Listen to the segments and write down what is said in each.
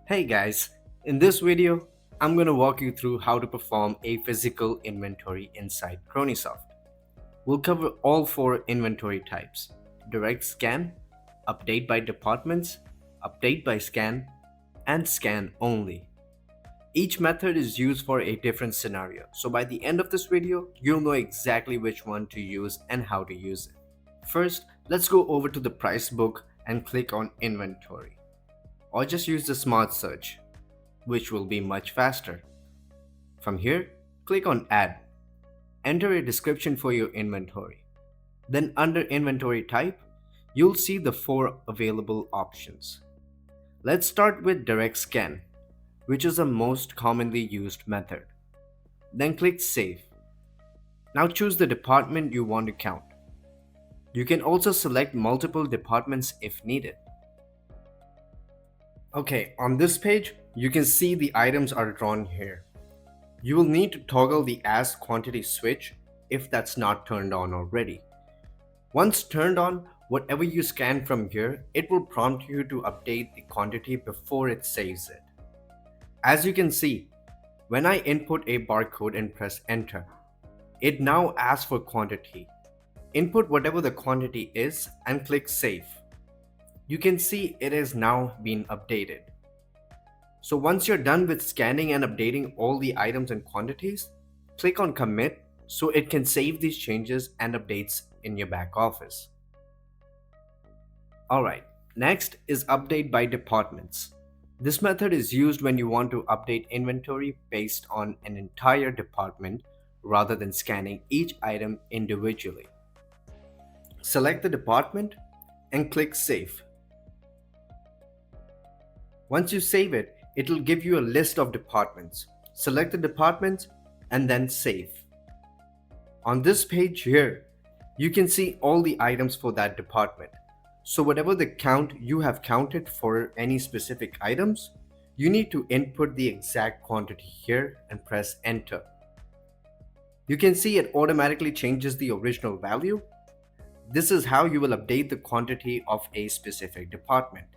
Hey guys, in this video, I'm going to walk you through how to perform a physical inventory inside Cronysoft. We'll cover all four inventory types: direct scan, update by departments, update by scan, and scan only. Each method is used for a different scenario, so by the end of this video, you'll know exactly which one to use and how to use it. First, let's go over to the Pricebook and click on Inventory, or just use the Smart Search, which will be much faster. From here, click on Add. Enter a description for your inventory. Then under Inventory Type, you'll see the four available options. Let's start with Direct Scan, which is the most commonly used method. Then click Save. Now choose the department you want to count. You can also select multiple departments if needed. Okay, on this page, you can see the items are drawn here. You will need to toggle the As Quantity switch if that's not turned on already. Once turned on, whatever you scan from here, it will prompt you to update the quantity before it saves it. As you can see, when I input a barcode and press enter, it now asks for quantity. Input whatever the quantity is and click save. You can see it is now being updated. So once you're done with scanning and updating all the items and quantities, click on commit so it can save these changes and updates in your back office. Alright, next is update by departments. This method is used when you want to update inventory based on an entire department rather than scanning each item individually. Select the department and click Save. Once you save it, it will give you a list of departments. Select the departments and then save. On this page here, you can see all the items for that department. So whatever the count you have counted for any specific items, you need to input the exact quantity here and press enter. You can see it automatically changes the original value. This is how you will update the quantity of a specific department.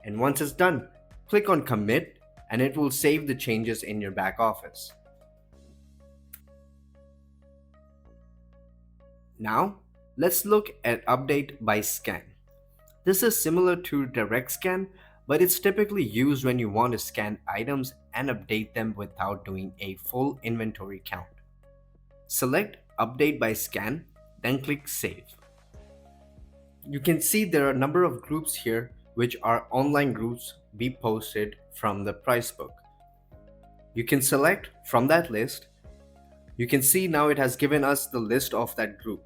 And once it's done, click on commit and it will save the changes in your back office. Now, let's look at update by scan. This is similar to direct scan, but it's typically used when you want to scan items and update them without doing a full inventory count. Select update by scan, then click save. You can see there are a number of groups here which are online groups be posted from the Pricebook. You can select from that list. You can see now it has given us the list of that group.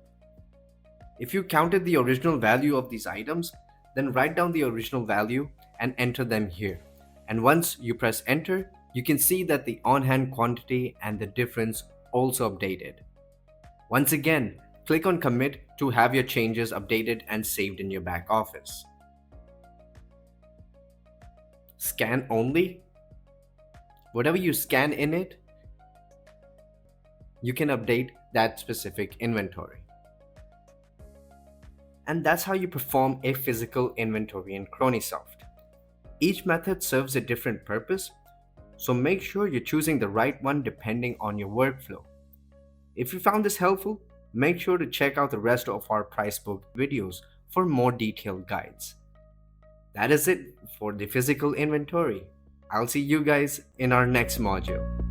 If you counted the original value of these items, then write down the original value and enter them here. And once you press enter, you can see that the on-hand quantity and the difference also updated. Once again, click on commit to have your changes updated and saved in your back office. Scan only. Whatever you scan in it, you can update that specific inventory. And that's how you perform a physical inventory in Cronysoft. Each method serves a different purpose, so make sure you're choosing the right one depending on your workflow. If you found this helpful, make sure to check out the rest of our Pricebook videos for more detailed guides. That is it for the physical inventory. I'll see you guys in our next module.